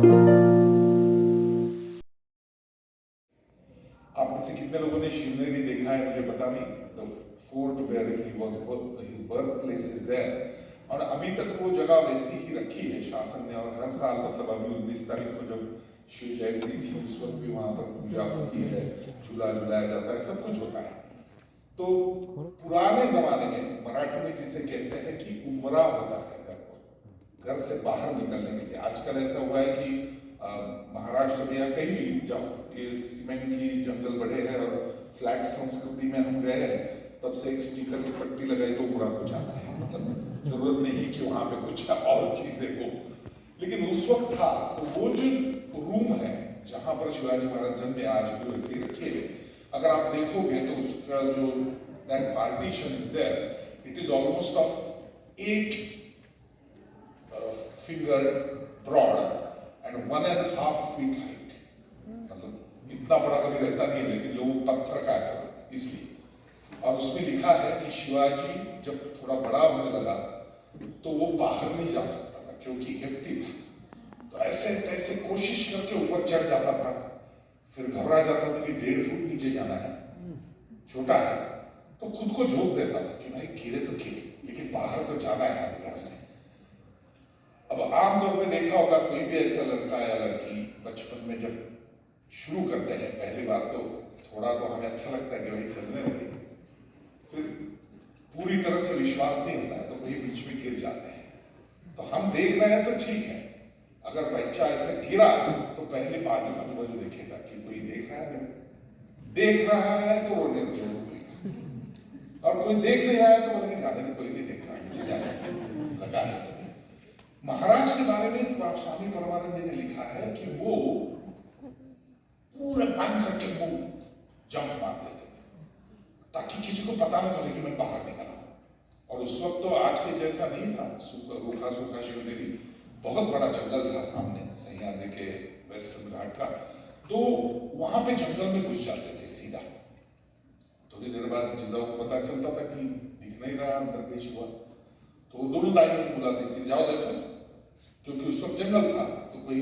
आप में से कितने लोगों ने शिवनेरी देखा है मुझे पता नहीं। The fort where he was his birth place is there, और अभी तक वो जगह वैसी ही रखी है शासन ने। और हर साल मतलब अभी 19 तारीख को जब शिव जयंती थी उस वक्त भी वहां पर पूजा होती है, झूला झुलाया जाता है, सब कुछ होता है। तो पुराने जमाने में मराठी में जिसे कहते हैं कि उमरा होता है घर को, घर से बाहर निकलने के लिए। आजकल ऐसा हुआ है कि महाराष्ट्र में या कहीं भी जाओ, ये सीमेंट की जंगल बढ़े हैं और फ्लैट संस्कृति में हम गए हैं, तब से एक स्टिकर की पट्टी लगाई तो उमरा हो जाता है। मतलब जरूरत नहीं कि वहां पे कुछ और चीजें हो। लेकिन उस वक्त था तो वो जो रूम है जहां पर शिवाजी महाराज जन्मे, आज भी वैसे ही रखे। अगर आप देखोगे तो उसका जो that partition is there, it is almost of 8 finger broad and 1.5 feet height. मतलब इतना बड़ा कभी रहता नहीं है, लेकिन लोग पत्थर का है इसलिए। और उसमें लिखा है कि शिवाजी जब थोड़ा बड़ा होने लगा तो वो बाहर नहीं जा सकता था क्योंकि हेफ्टी था। तो ऐसे तैसे कोशिश करके ऊपर चढ़ जाता था, फिर घबरा जाता था कि 1.5 फुट नीचे जाना है, छोटा है, तो खुद को झोंक देता था कि भाई गिरे तो गिरे, लेकिन बाहर तो जाना है हमें घर से। अब आमतौर पे देखा होगा कोई भी ऐसा लड़का या लड़की बचपन में जब शुरू करते हैं पहली बार, तो थोड़ा तो हमें अच्छा लगता है कि भाई चलने लगे, फिर पूरी तरह से विश्वास नहीं होता है तो कहीं बीच में गिर जाते हैं। तो हम देख रहे हैं तो ठीक है, अगर बच्चा ऐसा गिरा तो पहले आजू बाजू देखेगा कि कोई देख रहा है, देख रहा है तो रोने शुरू करेगा, और कोई देख नहीं रहा है तो बोलेंगे जाने में कोई नहीं देख रहा है, मुझे जाने लगा है। महाराज के बारे में स्वामी परमानंद जी ने लिखा है कि वो पूरे बंद करके मुंह जंप मार देते थे ताकि किसी को पता न चले कि मैं बाहर निकला हूं। और उस वक्त तो आज के जैसा नहीं था, रूखा सूखा शिवनेरी, बहुत बड़ा जंगल था सामने सह्याद्री के वेस्टर्न घाट का। तो वहां पे जंगल में घुस जाते थे सीधा। थोड़ी देर बाद जिजाऊ को पता चलता था कि दिख नहीं रहा अंदर कहीं शिवा, तो दोनों दाइयों को बुलाती थी, जाओ देखो, क्योंकि उस वक्त जंगल था तो कोई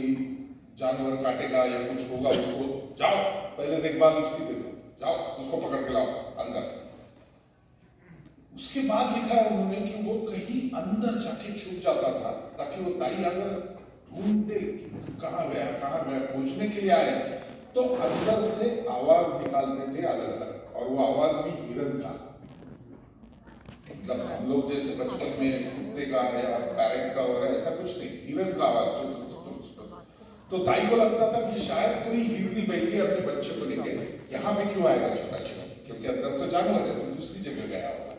जानवर काटेगा या कुछ होगा, उसको जाओ पहले देखभाल उसकी देखो, जाओ उसको पकड़ के लाओ अंदर। उसके बाद लिखा है उन्होंने कि वो कहीं अंदर जाके छुप जाता था ताकि वो दाई अगर ढूंढते कहाँ गया खोजने के लिए आए तो अंदर से आवाज निकालते थे अलग अलग, और वो आवाज भी हिरन का। मतलब हम लोग जैसे बचपन में कुत्ते का या पैरेट का और ऐसा कुछ नहीं, हिरन का आवाज। तो दाई को लगता था कि शायद कोई हिरनी बैठी है अपने बच्चे को लेके, यहाँ पे क्यों आएगा छोटा शिवा, क्योंकि अंदर तो जानवर है, तो दूसरी जगह गया होगा।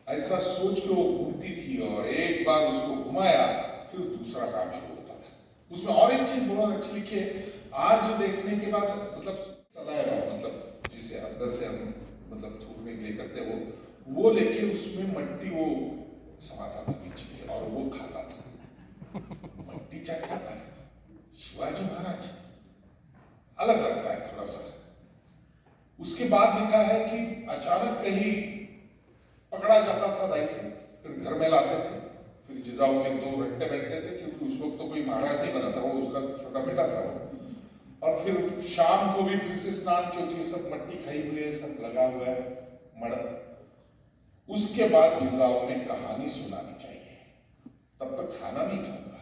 ऐसा सोच के वो घूमती थी, और एक बार उसको घुमाया फिर दूसरा काम शुरू होता था। उसमें और एक चीज बहुत अच्छी लिखी है, आज देखने के बाद मतलब सदैव, मतलब जिसे अंदर से हम मतलब थूकने के लिए करते वो लेके उसमें मट्टी वो समाता था बीच में और वो खाता था, मट्टी चाटता था। शिवाजी महाराज अलग लगता है थोड़ा सा। उसके बाद लिखा है कि अचानक कहीं पकड़ा जाता था दाई से, फिर घर में लाते थे, फिर जिजाऊ के 2 रट्टे बैठते थे, क्योंकि उस वक्त तो कोई महाराज नहीं बना था, वो उसका छोटा बेटा था वो। और फिर शाम को भी फिर से स्नान, क्योंकि सब मट्टी खाई हुई है, सब लगा हुआ है मड़ा। उसके बाद जिजाऊ ने कहानी सुनानी चाहिए, तब तक खाना नहीं खाऊंगा,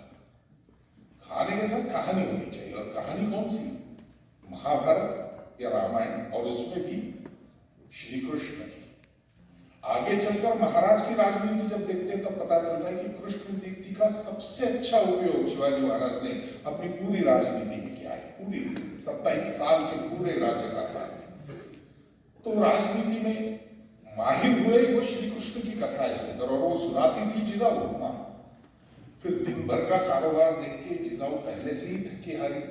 खाने के साथ कहानी होनी चाहिए। और कहानी कौन सी, महाभारत या रामायण, और उसमें भी श्री कृष्ण की। आगे चलकर महाराज की राजनीति जब देखते हैं तब पता चलता है कि कृष्ण नीति का सबसे अच्छा उपयोग शिवाजी महाराज ने अपनी पूरी राजनीति में किया है, पूरी 27 साल के पूरे राज्य कारभार में। तो राजनीति में माहिर हुए वो श्री कृष्ण की कथाएं सुनकर, और वो सुनाती थी जिजाऊ मां। फिर दिन भर का कारोबार देख के जिजाऊ पहले से ही थकी हारी,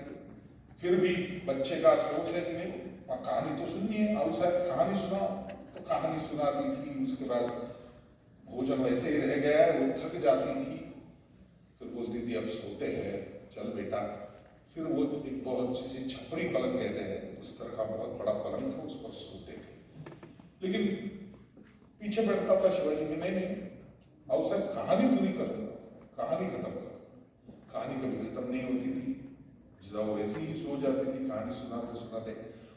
फिर भी बच्चे का सोच है कि नहीं कहानी तो सुननी है, आओ साहब कहानी सुनाओ, तो कहानी सुनाती थी। उसके बाद भोजन वैसे ही रह गया है, वो थक जाती थी, फिर बोलती थी अब सोते हैं, चल बेटा। फिर वो एक बहुत जिसे छपरी पलंग कहते हैं, उस तरह का बहुत बड़ा पलंग था, उस पर सोते थे। लेकिन पीछे बैठता था शिवाजी की, नहीं आओ साहब कहानी पूरी करूंगा, कहानी खत्म करो। कहानी कभी खत्म नहीं होती थी। जाओ, ऐसे ही सो जाती थी कहानी सुनाते सुनाते।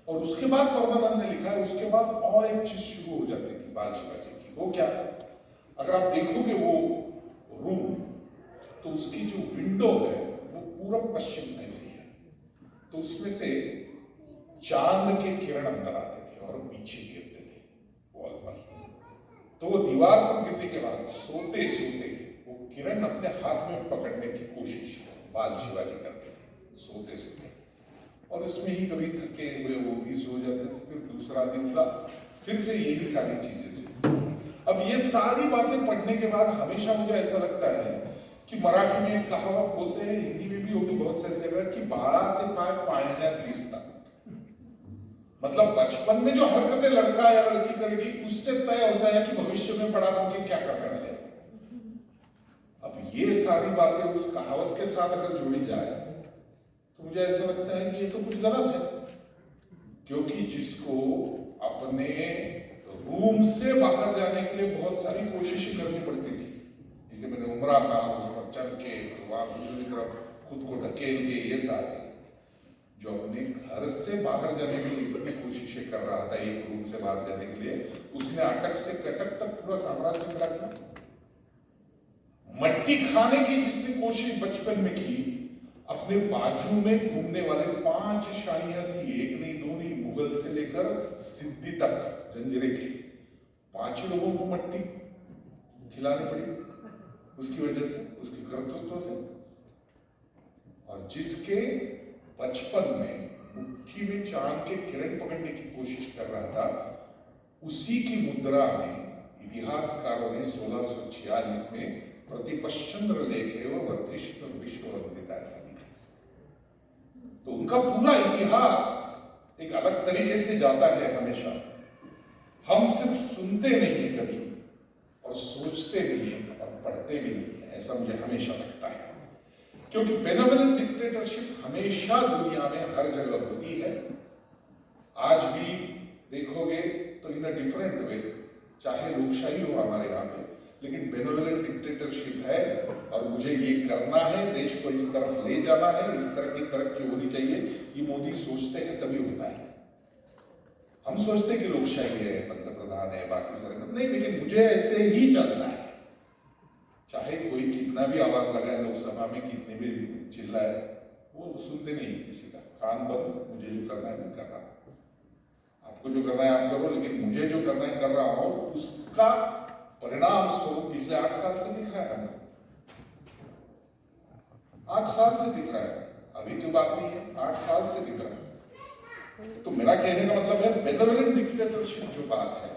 और उसके बाद परमानंद ने लिखा है, उसके बाद और एक चीज शुरू हो जाती थी बाल शिवाजी की। वो क्या? अगर आप देखोगे वो रूम, तो उसकी जो विंडो है वो पूरब पश्चिम ऐसी है, तो उसमें से चांद के किरण अंदर आते थे और पीछे गिरते थे वॉल पर। तो वो दीवार पर गिरने के बाद सोते सोते वो किरण अपने हाथ में पकड़ने की कोशिश बाल शिवाजी करते थे सोते सोते। और इसमें ही कभी थके हुए वो भी सो जाते थे, फिर दूसरा दिन का फिर से यही सारी चीजें सुनी। अब ये सारी बातें पढ़ने के बाद हमेशा मुझे ऐसा लगता है कि मराठी में एक कहावत बोलते हैं, हिंदी में भी होगी बहुत सारी जगह, कि बाळाचे पाय पाळण्यात दिसतात। मतलब बचपन में जो हरकतें लड़का या लड़की करेगी उससे तय होता है कि भविष्य में बड़ा बन के क्या करने वाले। अब ये सारी बातें उस कहावत के साथ अगर जोड़ी जाए तो मुझे ऐसा लगता है कि ये तो कुछ गलत है, क्योंकि जिसको अपने रूम से बाहर जाने के लिए बहुत सारी कोशिशें करनी पड़ती थी, जिसे मैंने उम्रा कहा, उस पर चढ़ के वहां दूसरी तरफ खुद को ढकेल के, ये सारे जो अपने घर से बाहर जाने के लिए इतनी कोशिशें कर रहा था, एक रूम से बाहर जाने के लिए, उसने अटक से कटक तक पूरा साम्राज्य खड़ा किया। मट्टी खाने की जिसने कोशिश बचपन में की, अपने बाजू में घूमने वाले 5 शाहियां थी, एक नहीं दो नहीं, मुगल से लेकर सिद्दी तक जंजीरे के 5 लोगों को मट्टी खिलानी पड़ी उसकी वजह से, उसके कर्तृत्व से। और जिसके बचपन में मुट्ठी में चांद के किरण पकड़ने की कोशिश कर रहा था, उसी की मुद्रा में इतिहासकारों ने 1646 में प्रतिपश्चंद्र लेखे व वर्धिष्णु विश्व वंदिता ऐसा लिखा। तो उनका पूरा इतिहास एक अलग तरीके से जाता है हमेशा। हम सिर्फ सुनते नहीं कभी, और सोचते नहीं है, और पढ़ते भी नहीं है, ऐसा मुझे हमेशा लगता है। क्योंकि बेनेवोलेंट डिक्टेटरशिप हमेशा दुनिया में हर जगह होती है। आज भी देखोगे तो इन अ डिफरेंट वे, चाहे लोकशाही हो हमारे यहाँ पे, लेकिन बेनेवोलेंट डिक्टेटरशिप है। और मुझे ये करना है, देश को इस तरफ ले जाना है, इस तरह की तरक्की होनी चाहिए, ये मोदी सोचते हैं तभी होता है। हम सोचते हैं कि लोकशाही है, पंतप्रधान है, बाकी सारे नहीं, लेकिन मुझे ऐसे ही चलना है। चाहे कोई कितना भी आवाज लगाए लोकसभा में, कितने भी चिल्लाए, वो सुनते नहीं किसी का, कान बंद, मुझे जो करना है मैं कर रहा हूं, आपको जो करना है आप करो, लेकिन मुझे जो करना है कर रहा हूं। उसका परिणाम स्वरूप पिछले 8 साल से दिख रहा है, 8 साल से दिख रहा है, अभी तो बात नहीं है, 8 साल से दिख रहा है। तो मेरा कहने का मतलब है, बेनेवोलेंट डिक्टेटरशिप जो बात है,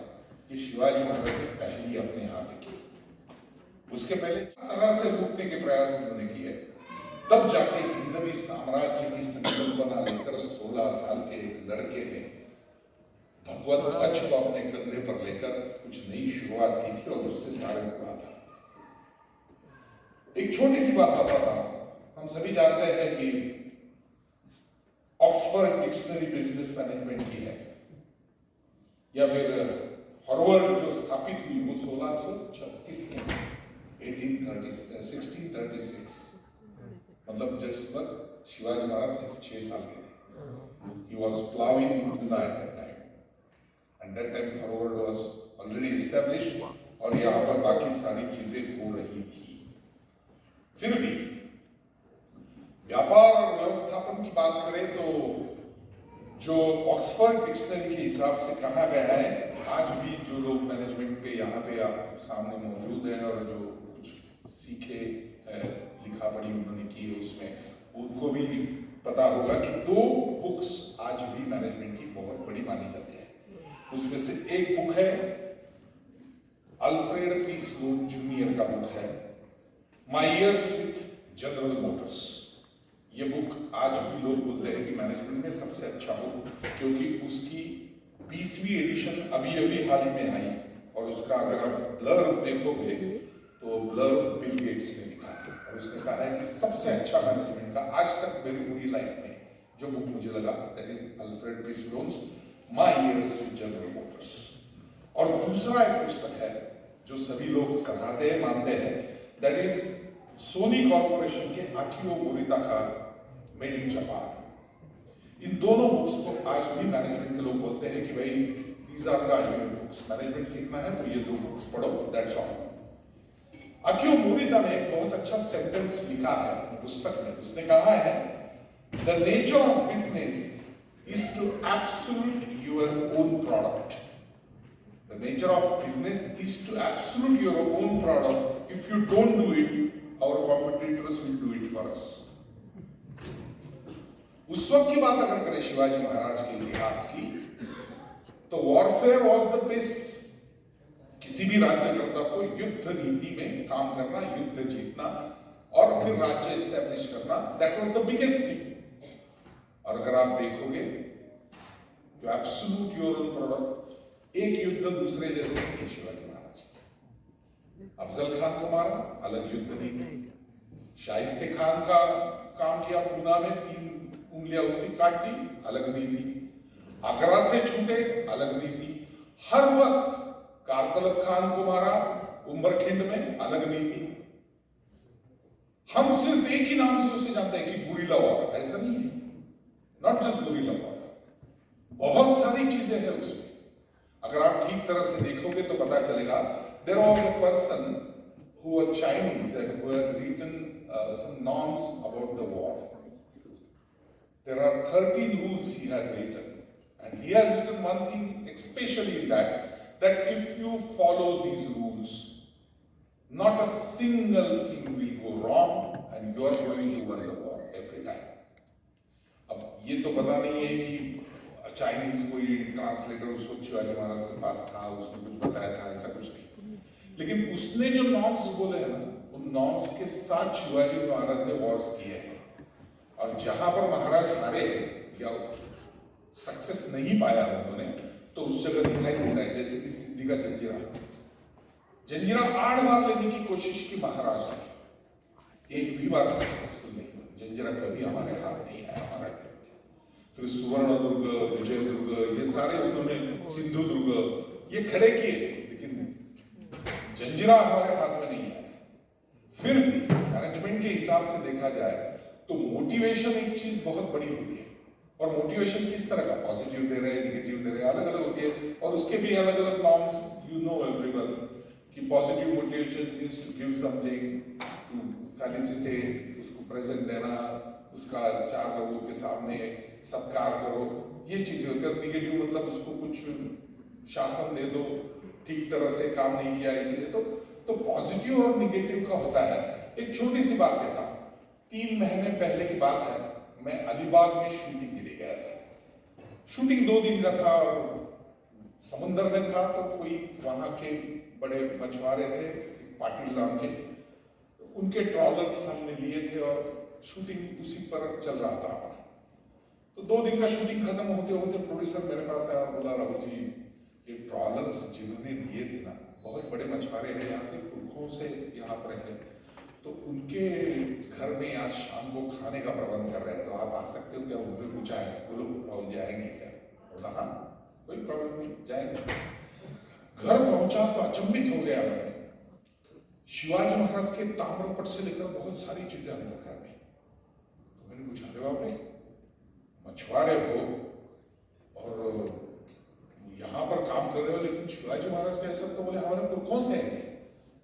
ये शिवाजी महाराज ने पहली अपने हाथ की। उसके पहले तरह से लूटने के प्रयास उन्होंने किए, तब जाके हिंदवी साम्राज्य की संकल्पना लेकर 16 साल के एक लड़के ने भगवत ध्वज को अपने कंधे पर लेकर कुछ नई शुरुआत की थी, और उससे सारे हुआ था। एक छोटी सी बात बताता हूं। हम सभी जानते हैं कि ऑक्सफोर्ड डिक्शनरी बिजनेस मैनेजमेंट की है, या फिर हार्वर्ड जो स्थापित हुई वो 1636 में, 1636, मतलब जिस वक्त शिवाजी महाराज सिर्फ 6 साल के थे। He was plowing in Pune at that time, and that time Harvard was already established, और यहाँ पर बाकी सारी चीजें हो रही थी। फिर भी व्यापार और व्यवस्थापन की बात करें तो जो ऑक्सफोर्ड डिक्शनरी के हिसाब से कहा गया है, आज भी जो लोग मैनेजमेंट पे यहाँ पे आप सामने मौजूद हैं और जो कुछ सीखे लिखा पढ़ी उन्होंने की है, उसमें उनको भी पता होगा कि 2 बुक्स आज भी मैनेजमेंट की बहुत बड़ी मानी जाती है। उसमें से एक बुक है अल्फ्रेड पी स्लोन जूनियर का बुक है, my Years with General Motors. ये बुक आज भी लोग बोलते हैं कि मैनेजमेंट में सबसे अच्छा बुक, क्योंकि उसकी 20वीं एडिशन अभी अभी हाल ही में आई, और उसका अगर आप ब्लर्ब देखोगे तो ब्लर्ब बिल गेट्स ने लिखा है, और उसने कहा है कि सबसे अच्छा मैनेजमेंट का आज तक मेरी पूरी लाइफ में जो बुक मुझे लगा, that is Alfred P Sloan's My Years with General Motors. और दूसरा एक पुस्तक है जो सभी लोग सराहते मानते हैं, दैट इज सोनी कॉर्पोरेशन के आकियो मोरिता का मेड इन जापान। इन दोनों बुक्स को आज भी मैनेजमेंट के लोग बोलते हैं कि भाई these are the ultimate books, management सीखना है तो ये 2 बुक्स पढ़ो, दैट्स ऑल। अकियो मोरिता ने एक बहुत अच्छा सेंटेंस लिखा है पुस्तक में। उसने कहा है, the nature of business is to absolute your own product. The nature of business is to absolute your own product. If you don't do it, our competitors will do it for us. उस वक्त की बात अगर करें शिवाजी महाराज के इतिहास की, तो वॉरफेयर वॉज द बेस। किसी भी राज्यकर्ता को युद्ध नीति में काम करना, युद्ध जीतना और फिर राज्य एस्टेब्लिश करना, that was the biggest thing. और अगर आप देखोगे तो एब्सोल्यूट योर ओन प्रोडक्ट, एक युद्ध दूसरे जैसे नहीं। शिवाजी महाराज अफजल खान को मारा, अलग युद्ध नीति। शाइस्ते खान का काम किया, पूना में 3 उंगलियां उसकी काट दी, अलग नीति। आगरा से छूटे, अलग नीति। हर वक्त कारतलब खान को मारा उम्बरखिंड में, अलग नीति। हम सिर्फ एक ही नाम से उसे जानते हैं कि गुरिल्ला वॉर, ऐसा नहीं है, नॉट जस्ट गुरिल्ला वॉर, बहुत सारी चीजें हैं उसमें। अगर आप ठीक तरह से देखोगे तो पता चलेगा। There was a person who was Chinese and who has written some norms about the war. There are 13 rules he has written, and he has written one thing especially in that if you follow these rules, not a single thing will go wrong and you are going to win the war every time. अब ये तो पता नहीं है कि Chinese कोई translator उस वक्त शिवाजी महाराज के पास था, उसने कुछ बताया था, ऐसा कुछ नहीं। लेकिन उसने जो नॉर्म्स बोले हैं ना, उन नॉर्म्स के साथ शिवाजी महाराज ने वॉर्स किए हैं। और जहां पर महाराज हारे या सक्सेस नहीं पाया उन्होंने, तो उस जगह दिखाई देता है, जैसे कि सिद्धि का जंजीरा 8 बार लेने की कोशिश की महाराज ने, एक भी बार सक्सेसफुल नहीं हुआ। जंजीरा कभी हमारे हाथ नहीं आया हमारा। फिर सुवर्ण दुर्ग, विजय दुर्ग, ये सारे उन्होंने, सिंधु दुर्ग, ये खड़े किए, लेकिन जंजीरा हमारे हाथ में नहीं आया। फिर भी मैनेजमेंट के हिसाब से देखा जाए तो मोटिवेशन एक चीज बहुत बड़ी होती है। और मोटिवेशन किस तरह का, पॉजिटिव दे रहे हैं, निगेटिव दे रहे हैं, अलग अलग होती है। और उसके भी अलग अलग नॉर्म्स, यू नो एवरीवन, कि positive motivation means to give something, to facilitate, उसको प्रेजेंट देना, उसका 4 लोगों के सामने सत्कार करो, ये चीजें होती है। निगेटिव मतलब उसको कुछ शासन दे दो, ठीक तरह से काम नहीं किया इसलिए। तो पॉजिटिव और निगेटिव का होता है। एक छोटी सी बात कहता हूं, 3 महीने पहले की बात है, मैं अलीबाग में शूटिंग के लिए गया था। शूटिंग 2 दिन का था और समुंदर में था। तो कोई वहां के बड़े मछुआरे थे, पाटिल नाम के, उनके ट्रॉलर्स हमने लिए थे और शूटिंग उसी पर चल रहा था हमारा। तो 2 दिन का शूटिंग खत्म होते होते प्रोड्यूसर मेरे पास आया और बोला, राहुल जी, ये ट्रॉलर्स जिन्होंने दिए थे ना, बहुत बड़े मछुआरे हैं, यहाँ के पुरखों से यहाँ पर हैं, तो उनके घर में आज शाम को खाने का प्रबंध कर रहे हैं, तो आप आ सकते हो क्या? उन्होंने पूछा है। बोलो राहुल जी आएंगे क्या? बोला हाँ, कोई प्रॉब्लम नहीं, जाएंगे। घर पहुंचा तो अचंभित हो गया मैं। शिवाजी महाराज के ताम्रपट से लेकर बहुत सारी चीजें अंदर घर में। तो मैंने पूछा, अरे बाप रे, मछुआरे हो और यहाँ पर काम कर रहे हो, लेकिन शिवाजी महाराज का सब? तो बोले हमारे पुरखों से है।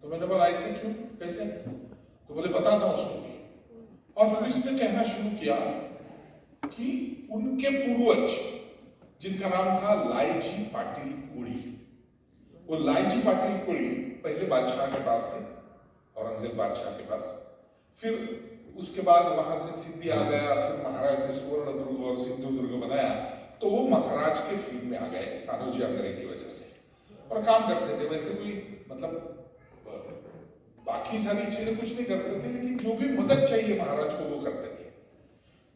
तो मैंने बोला ऐसे क्यों, कैसे? तो बोले बताता हूँ स्टोरी। और फिर इसने कहना शुरू किया कि उनके पूर्वज, जिनका नाम था लाईजी पाटिल कोड़ी, वो लाईजी पाटिल कोड़ी पहले बादशाह के पास थे, औरंगजेब बादशाह के पास। फिर उसके बाद वहां से सिद्धि आ गया, फिर महाराज ने सुवर्ण दुर्ग और सिंधु दुर्ग बनाया, तो वो महाराज के फील्ड में आ गए कान्होजी आंग्रे की वजह से, और काम करते थे। वैसे कोई मतलब बाकी सारी चीजें कुछ नहीं करते थे, लेकिन जो भी मदद चाहिए महाराज को वो करते थे।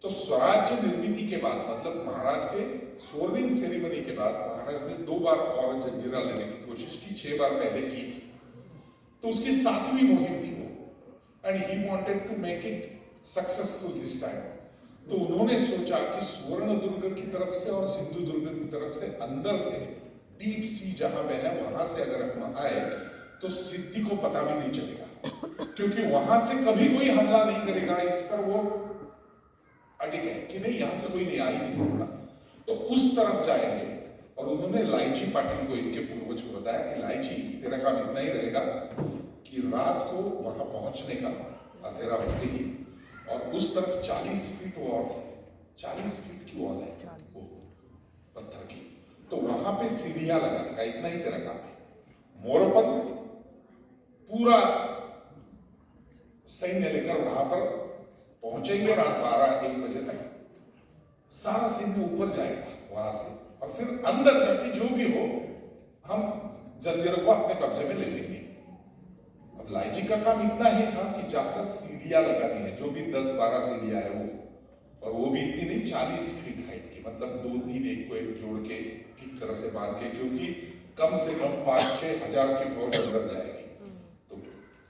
तो स्वराज्य निर्मिति के बाद, मतलब महाराज के स्वर्णिंग सेरेमनी के बाद, महाराज ने 2 बार और जंजीरा लेने की कोशिश की, 6 बार पहले की थी। तो उसकी 7वीं मुहिम थी वो, and he wanted to make it successful this time. तो उन्होंने सोचा कि स्वर्ण दुर्ग की तरफ से और सिंधु दुर्ग की तरफ से, अंदर से डीप सी जहां पे है, वहां से अगर हम आए तो सिद्धि को पता भी नहीं चलेगा, क्योंकि वहां से कभी कोई हमला नहीं करेगा इस पर। वो अटके हैं कि नहीं यहां से कोई नहीं आ ही नहीं सकता, तो उस तरफ जाएंगे। और उन्होंने लालजी पाटिल को, इनके पूर्वज को बताया कि लालजी तेरा काम इतना ही रहेगा कि रात को वहां पहुंचने का, अंधेरा होते ही, और उस तरफ 40 फीट वॉल है, 40 फीट की वॉल है वो पत्थर की, तो वहां पे सीढ़ियां लगाने का, इतना ही तेरा काम है। मोरोपंत पूरा सैन्य लेकर वहां पर पहुंचेंगे, रात 12-1 बजे तक सारा सैन्य ऊपर जाएगा वहां से, और फिर अंदर जाके जो भी हो हम जंजीरों को अपने कब्जे में ले लेंगे। अब लालजी का काम इतना ही था कि जाकर सीढ़ियां लगानी है, जो भी 10-12 सीढ़ियां है वो, और वो भी इतनी नहीं, 40 फीट हाइट की, मतलब 2-3 एक को एक जोड़ के ठीक तरह से बांध के, क्योंकि कम से कम 5-6 हजार की फौज अंदर जाएगी, तो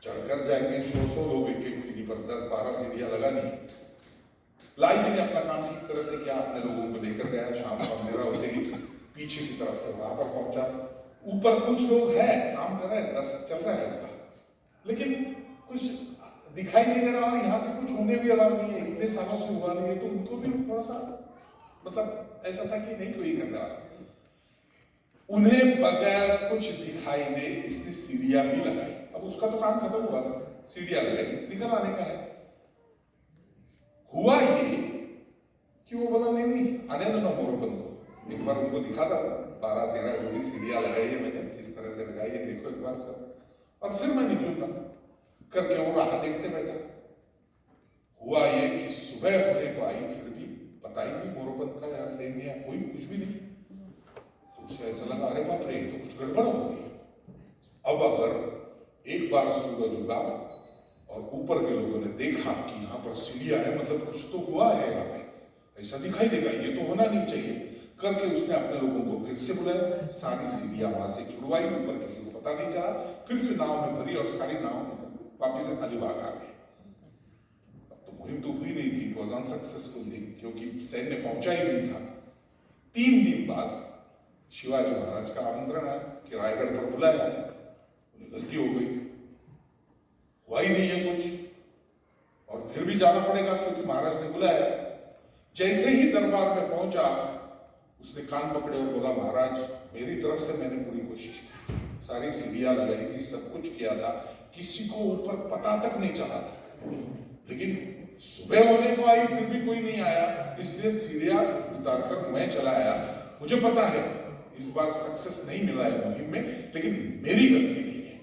चढ़कर जाएंगे 100 लोग एक एक सीढ़ी पर, 10-12 सीढ़ियां लगानी। लालजी ने अपना काम ठीक तरह से किया, अपने लोगों को लेकर गया, शाम को अंधेरा होते ही पीछे की तरफ से वहां पर पहुंचा। ऊपर कुछ लोग हैं, काम कर रहे हैं, 10 चल रहा है उनका, लेकिन कुछ दिखाई नहीं दे रहा, और यहाँ से कुछ होने भी अलाउ नहीं है, इतने सालों से हुआ नहीं है, तो उनको भी थोड़ा सा मतलब ऐसा था कि नहीं कोई करने वाला। उन्हें बगैर कुछ दिखाई दे इसने सीढ़ियां भी लगाई। अब उसका तो काम खत्म हुआ था, सीढ़ियां लगाई, निकल आने का है। हुआ ये कि वो बोला नहीं आने दो ना मोरोपंत को, एक बार उनको दिखा था 12-13 जो भी सीढ़ियां लगाई है मैंने, किस तरह से लगाई है देखो एक बार सब, और फिर मैं निकलूंगा करके वो राह देखते बैठा। हुआ ये कि सुबह होने को आई, फिर भी पता ही नहीं मोरोपंत का यहाँ सैन्य कोई कुछ भी नहीं, तो उसे ऐसा लगा अरे बाप रे ये तो कुछ गड़बड़ हो गई। अब अगर एक बार सूरज उगा और ऊपर के लोगों ने देखा कि यहाँ पर सीढ़ियां है, मतलब कुछ तो हुआ है यहाँ पे, ऐसा दिखाई देगा, ये तो होना नहीं चाहिए करके उसने अपने लोगों को फिर से बुलाया, सारी सीढ़ियां वहां से छुड़वाई, ऊपर किसी को पता नहीं चला, फिर से नाव में भरी और सारी नाव वापिस अलीबाग आ गई। अब तो मुहिम तो हुई नहीं थी, इट वॉज अनसक्सेसफुल थिंग, क्योंकि सैन्य पहुंचा ही नहीं था। 3 दिन बाद शिवाजी महाराज का आमंत्रण है कि रायगढ़ पर बुलाया है, उन्हें गलती हो गई, हुआ ही नहीं है कुछ, और फिर भी जाना पड़ेगा क्योंकि महाराज ने बुलाया। जैसे ही दरबार में पहुंचा उसने कान पकड़े और बोला महाराज मेरी तरफ से मैंने पूरी कोशिश की, सारी सीढ़ियां लगाई थी, सब कुछ किया था, किसी को ऊपर पता तक नहीं चला था, लेकिन सुबह होने को आई फिर भी कोई नहीं आया, इसलिए सीढ़ियां उतारकर मैं चला आया। मुझे पता है इस बार सक्सेस नहीं मिला है मुहिम में, लेकिन मेरी गलती नहीं है।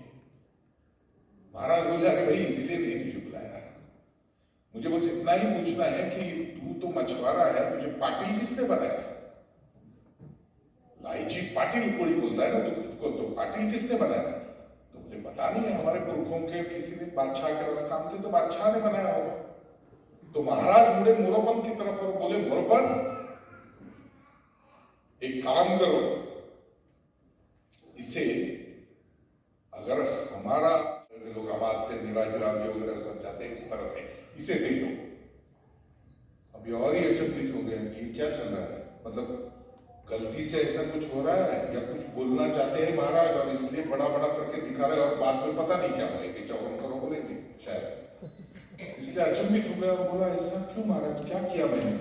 महाराज बोले अरे भाई इसीलिए नहीं तुझे बुलाया, मुझे बस इतना ही पूछना है कि तू तो मछुआरा है, तुझे पाटिल किसने बनाया? लालजी पाटिल कोई बोलता है ना तो खुद को, तो पाटिल किसने बनाया? तो मुझे पता नहीं है, हमारे पुरखों के किसी ने बादशाह के रस काम थे तो बादशाह ने बनाया होगा। तो महाराज मुड़े मोरोपंत की तरफ और बोले मोरोपंत एक काम करो, इसे अगर हमारा लोग आते निराजराव वगैरह सब जाते हैं इस तरह से, इसे दे दो। अभी और ही अचंभित हो गए कि क्या चल रहा है, मतलब गलती से ऐसा कुछ हो रहा है या कुछ बोलना चाहते हैं महाराज और इसलिए बड़ा बड़ा करके दिखा रहे हैं और बाद में पता नहीं क्या बोलेंगे, चौवन करो बोलेंगे शायद, इसलिए अचंभित हो गया और बोला ऐसा क्यों महाराज, क्या किया मैंने?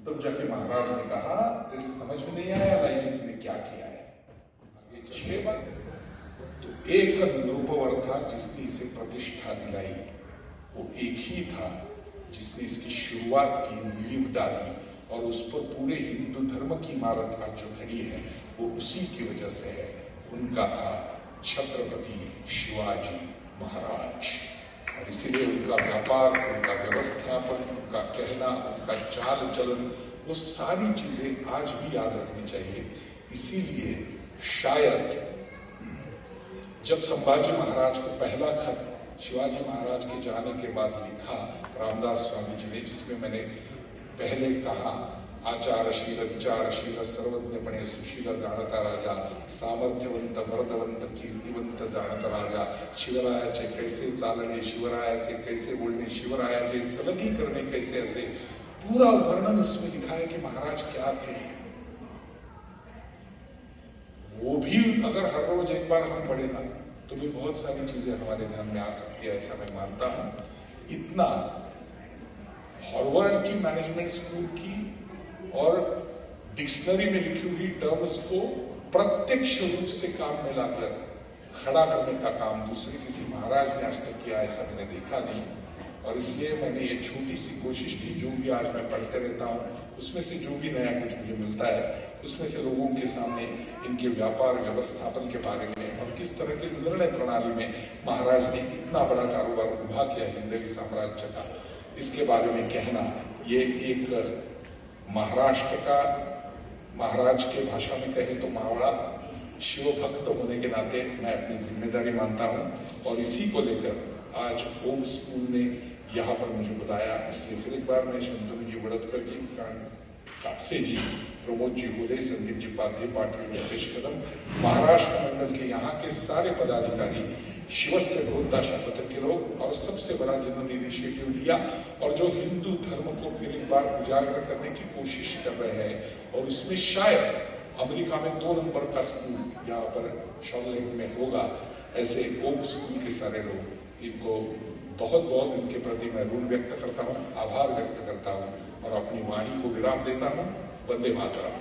तब जाके महाराज ने कहा तेरे समझ में नहीं आया लालजी तुमने क्या किया है? आगे 6 बार तो एक नृपवर था जिसने इसे प्रतिष्ठा दिलाई, वो एक ही था जिसने इसकी शुरुआत की, नींव डाली, और उस पर पूरे हिंदू धर्म की इमारत आज जो खड़ी है वो उसी की वजह से है। उनका था छत्रपति शिवाजी महाराज, और इसीलिए उनका व्यापार, उनका व्यवस्थापन, उनका कहना, उनका चाल चलन, वो सारी चीजें आज भी याद रखनी चाहिए। इसीलिए शायद जब संभाजी महाराज को पहला खत शिवाजी महाराज के जाने के बाद लिखा रामदास स्वामी जी ने, जिसमें मैंने पहले कहा आचारशील विचारशील सर्वज्ञपणे सुशील जाणता राजा, सामर्थ्यवंत वरदवंत कीर्तिवंत जाणता राजा, शिवरायाचे कैसे चालणे, शिवरायाचे कैसे बोलणे, शिवरायाचे सलगी करणे कैसे, असे पूरा वर्णन उसमें लिखा है कि महाराज क्या थे। वो भी अगर हर रोज एक बार हम पढ़े ना तो भी बहुत सारी चीजें हमारे ध्यान में आ सकती है, ऐसा मैं मानता हूं। इतना हर हार्वर्ड की मैनेजमेंट स्कूल की और डिक्शनरी में लिखी हुई टर्म्स को प्रत्यक्ष रूप से काम में लाकर खड़ा करने का काम दूसरे किसी महाराज ने आज तक किया, ऐसा मैंने देखा नहीं। और इसलिए मैंने ये छोटी सी कोशिश की, जो भी आज मैं पढ़ते रहता हूँ उसमें से जो भी नया कुछ मुझे मिलता है उसमें से लोगों के सामने इनके व्यापार व्यवस्थापन के बारे में और किस तरह की निर्णय प्रणाली में महाराज ने इतना बड़ा कारोबार उभा किया हिंदवी साम्राज्य का, इसके बारे में कहना, ये एक महाराष्ट्र का, महाराज के भाषा में कहे तो मावड़ा शिव भक्त होने के नाते मैं अपनी जिम्मेदारी मानता हूँ। और इसी को लेकर आज ओम स्कूल ने यहाँ पर मुझे बुलाया, इसलिए फिर एक बार मैं शंतनु जी वड़तकर जी, कापसे जी, प्रमोद जी होले, संदीप जी पाध्य, पाटिल, वेंकटेश कदम, महाराष्ट्र मंडल के यहाँ के सारे पदाधिकारी, शिवस्य ढोलताशा पत्र के लोग और सबसे बड़ा जिन्होंने इनिशिएटिव लिया और जो हिंदू धर्म को फिर एक बार उजागर करने की कोशिश कर रहे हैं, और उसमें शायद अमेरिका में 2 नंबर का स्कूल यहाँ पर शॉर्लेट में होगा, ऐसे ओम स्कूल के सारे लोग, इनको बहुत बहुत इनके प्रति मैं ऋण व्यक्त करता हूँ, आभार व्यक्त करता हूँ और अपनी वाणी को विराम देता हूँ। वंदे मातरम।